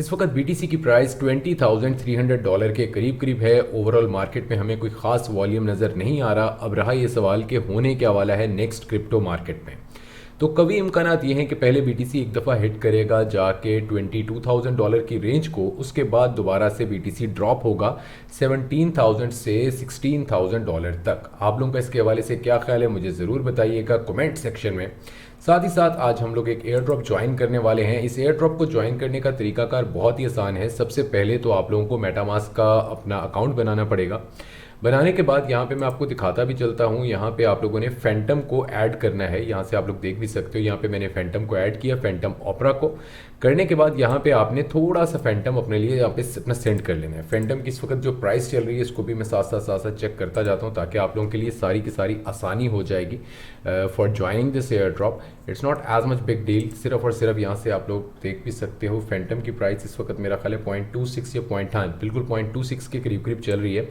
इस वक्त BTC की प्राइस $20,300 के करीब करीब है। ओवरऑल मार्केट में हमें कोई खास वॉल्यूम नज़र नहीं आ रहा। अब रहा ये सवाल कि होने क्या वाला है नेक्स्ट क्रिप्टो मार्केट में। तो कभी इम्कानात ये हैं कि पहले BTC एक दफ़ा हिट करेगा जाके $22,000 की रेंज को, उसके बाद दोबारा से BTC ड्रॉप होगा 17,000 से $16,000 तक। आप लोगों का इसके हवाले से क्या ख्याल है मुझे ज़रूर बताइएगा कमेंट सेक्शन में। साथ ही साथ आज हम लोग एक एयर ड्रॉप ज्वाइन करने वाले हैं। इस एयर ड्रॉप को ज्वाइन करने का तरीकाकार बहुत ही आसान है। सबसे पहले तो आप लोगों को मेटामास्क का अपना अकाउंट बनाना पड़ेगा। बनाने के बाद यहाँ पे मैं आपको दिखाता भी चलता हूँ। यहाँ पे आप लोगों ने फैंटम को ऐड करना है। यहाँ से आप लोग देख भी सकते हो, यहाँ पे मैंने फैंटम को ऐड किया, फैंटम ओपेरा को। करने के बाद यहाँ पे आपने थोड़ा सा फैंटम अपने लिए यहाँ पे अपना सेंड कर लेना है। फैंटम की इस वक्त जो प्राइस चल रही है इसको भी मैं साथ साथ चेक करता जाता हूँ ताकि आप लोगों के लिए सारी की सारी आसानी हो जाएगी for joining this airdrop. It's not as much big deal. सिर्फ और सिर्फ यहाँ से आप लोग देख भी सकते हो फैंटम की प्राइस इस वक्त मेरा ख्याल है 0.26 या बिल्कुल 0.26 के करीब करीब चल रही है।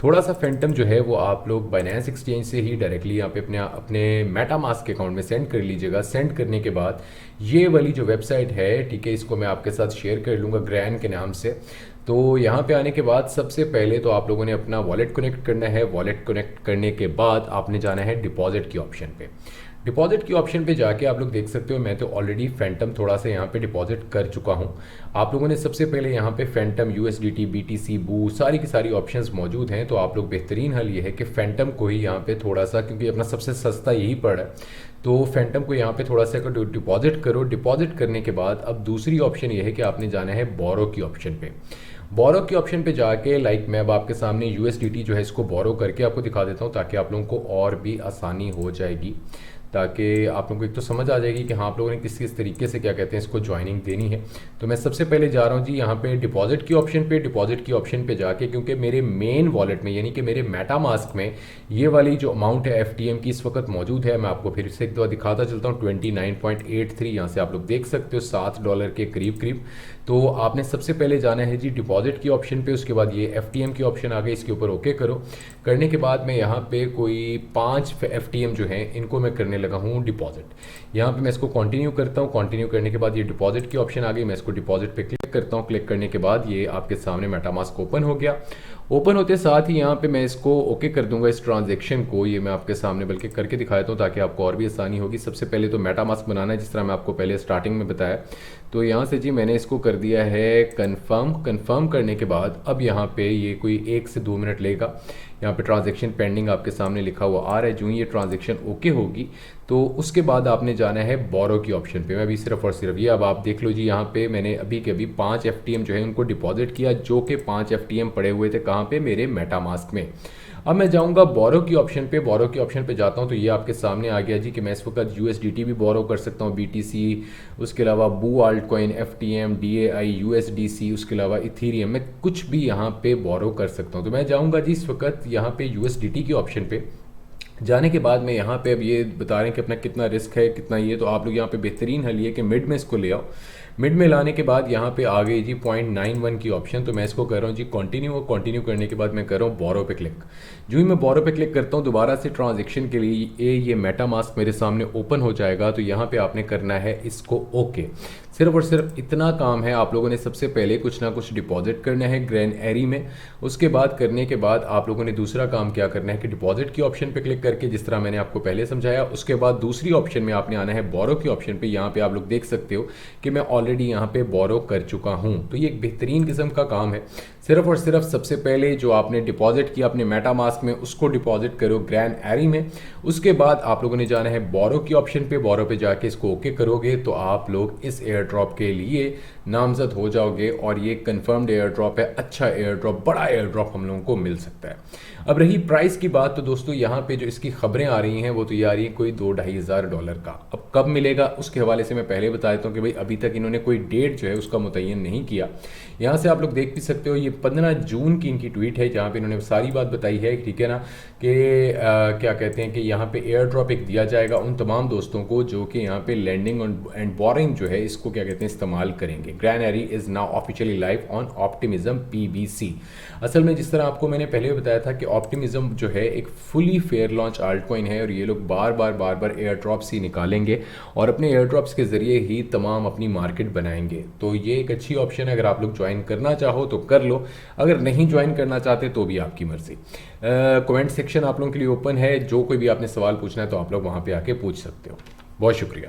थोड़ा सा फैंटम जो है वो आप लोग बाइनेंस एक्सचेंज से ही डायरेक्टली यहाँ पे अपने मेटामास्क के अकाउंट में सेंड कर लीजिएगा। सेंड करने के बाद ये वाली जो वेबसाइट है, ठीक है, इसको मैं आपके साथ शेयर कर लूँगा ग्रैन के नाम से। तो यहाँ पे आने के बाद सबसे पहले तो आप लोगों ने अपना वॉलेट कनेक्ट करना है। वॉलेट कनेक्ट करने के बाद आपने जाना है डिपॉजिट की ऑप्शन पे। डिपॉजिट की ऑप्शन पे जाके आप लोग देख सकते हो मैं तो ऑलरेडी फैंटम थोड़ा सा यहाँ पे डिपॉजिट कर चुका हूँ। आप लोगों ने सबसे पहले यहाँ पे फैंटम, USDT, BTC, बू सारी की सारी ऑप्शंस मौजूद हैं। तो आप लोग बेहतरीन हल ये है कि फैंटम को ही यहाँ पे थोड़ा सा, क्योंकि अपना सबसे सस्ता यही पड़ रहा है, तो फैंटम को यहाँ पे थोड़ा सा डिपॉजिट करो। डिपॉजिट करने के बाद अब दूसरी ऑप्शन ये है कि आपने जाना है बोरो की ऑप्शन पे। बोरो की ऑप्शन पे जाके मैं अब आपके सामने USDT जो है इसको बोरो करके आपको दिखा देता हूँ ताकि आप लोगों को और भी आसानी हो जाएगी, ताकि आप लोगों को एक तो समझ आ जाएगी कि हाँ आप लोगों ने किस तरीके से क्या कहते हैं इसको ज्वाइनिंग देनी है। तो मैं सबसे पहले जा रहा हूँ जी यहाँ पे डिपॉजिट की ऑप्शन पे। डिपॉजिट की ऑप्शन पे जाके, क्योंकि मेरे मेन वॉलेट में यानी कि मेरे मेटामास्क में ये वाली जो अमाउंट है FTM की इस वक्त मौजूद है, मैं आपको फिर से एक दफ़ा दिखाता चलता हूँ। 29.83 यहाँ से आप लोग देख सकते हो, $7 के करीब करीब। तो आपने सबसे पहले जाना है जी डिपॉजिट की ऑप्शन पे। उसके बाद ये FTM की ऑप्शन आ गई, इसके ऊपर ओके करो। करने के बाद मैं यहाँ पे कोई 5 FTM जो हैं इनको मैं करने लगा हूँ डिपॉजिट। यहाँ पे मैं इसको कंटिन्यू करता हूँ। कंटिन्यू करने के बाद ये डिपॉजिट की ऑप्शन आ गई, मैं इसको डिपॉजिट पे क्लिक करता हूँ। क्लिक करने के बाद ये आपके सामने मेटामास्क ओपन हो गया। ओपन होते साथ ही यहाँ पे मैं इसको ओके कर दूंगा इस ट्रांजेक्शन को। ये मैं आपके सामने बल्कि करके दिखा देता हूँ ताकि आपको और भी आसानी होगी। सबसे पहले तो मेटामास्क बनाना है जिस तरह मैं आपको पहले स्टार्टिंग में बताया। तो यहाँ से जी मैंने इसको कर दिया है कन्फर्म। कन्फर्म करने के बाद अब यहाँ पे ये कोई 1 से 2 मिनट लेगा। यहाँ पे ट्रांजेक्शन पेंडिंग आपके सामने लिखा हुआ आ रहा है। जो ही ये ट्रांजेक्शन ओके होगी तो उसके बाद आपने जाना है बोरो की ऑप्शन पे। मैं अभी सिर्फ और सिर्फ ये, अब आप देख लो जी, यहाँ पे मैंने अभी के अभी 5 FTM जो है उनको डिपॉजिट किया, जो कि 5 FTM पड़े हुए थे कहाँ पे, मेरे मेटामास्क में। अब मैं जाऊँगा बोरो की ऑप्शन पे। बोरो की ऑप्शन पे जाता हूँ तो ये आपके सामने आ गया जी कि मैं इस वक्त USDT भी बोरो कर सकता हूँ, BTC, उसके अलावा बू alt coin, FTM, DAI, USDC, उसके अलावा इथीरियम, मैं कुछ भी यहाँ पे बोरो कर सकता हूँ। तो मैं जाऊँगा जी इस वक्त यहाँ पे USDT की ऑप्शन पे। जाने के बाद मैं यहाँ पे अब ये बता रहे हैं कि अपना कितना रिस्क है कितना ये, तो आप लोग यहाँ पे बेहतरीन हल ये कि मिड में इसको ले आओ। मिड में लाने के बाद यहाँ पे आ गई जी 0.91 की ऑप्शन। तो मैं इसको कर रहा हूँ जी कंटिन्यू, और कंटिन्यू करने के बाद मैं कर रहा हूँ बोरो पे क्लिक। जो ही मैं बोरो पे क्लिक करता हूँ दोबारा से ट्रांजेक्शन के लिए ये मेटामास्क मेरे सामने ओपन हो जाएगा। तो यहाँ पे आपने करना है इसको ओके। सिर्फ और सिर्फ इतना काम है। आप लोगों ने सबसे पहले कुछ ना कुछ डिपॉजिट करना है ग्रैन एरी में। उसके बाद करने के बाद आप लोगों ने दूसरा काम क्या करना है कि डिपॉजिट की ऑप्शन पे क्लिक करके, जिस तरह मैंने आपको पहले समझाया, उसके बाद दूसरी ऑप्शन में आपने आना है बोरो की ऑप्शन पे। यहाँ पे आप लोग देख सकते हो कि मैं ऑलरेडी यहाँ पे बोरो कर चुका हूँ। तो ये एक बेहतरीन किस्म का काम है। सिर्फ और सिर्फ सबसे पहले जो आपने डिपॉजिट किया अपने मेटामास्क में उसको डिपॉजिट करो ग्रैन एरी में। उसके बाद आप लोगों ने जाना है बोरो की ऑप्शन पे। बोरो पे जाके इसको ओके करोगे तो आप लोग इस एयर ड्रॉप के लिए नामजद हो जाओगे, और ये कंफर्म्ड एयर ड्रॉप है। अच्छा एयर ड्रॉप, बड़ा एयर ड्रॉप हम लोगों को मिल सकता है। अब रही प्राइस की बात, तो दोस्तों यहाँ पे जो इसकी खबरें आ रही हैं वो तो ये आ रही है कोई $2,500 का। अब कब मिलेगा उसके हवाले से मैं पहले बता देता हूँ कि भाई अभी तक इन्होंने कोई डेट जो है उसका मुतय्यन नहीं किया। यहाँ से आप लोग देख भी सकते हो, ये 15 जून की इनकी ट्वीट है जहाँ पे इन्होंने सारी बात बताई है, ठीक है ना, कि क्या कहते हैं कि यहाँ पे एयर ड्रॉप एक दिया जाएगा उन तमाम दोस्तों को जो कि यहाँ पे लैंडिंग एंड बोरिंग जो है इसको क्या कहते हैं इस्तेमाल करेंगे। Granary is now officially live on Optimism PBC। असल में जिस तरह आपको मैंने पहले बताया था कि ऑप्टिमिज्म जो है एक fully fair launch alt coin है और ये लोग बार बार एयर ड्रॉप्स ही निकालेंगे और अपने एयर ड्रॉप्स के ज़रिए ही तमाम अपनी मार्केट बनाएंगे। तो ये एक अच्छी ऑप्शन है, अगर आप लोग ज्वाइन करना चाहो तो कर लो, अगर नहीं ज्वाइन करना चाहते तो भी आपकी मर्ज़ी। कमेंट सेक्शन आप लोगों के लिए ओपन है, जो कोई भी आपने सवाल पूछना है तो आप लोग वहाँ पर आके पूछ सकते हो। बहुत शुक्रिया।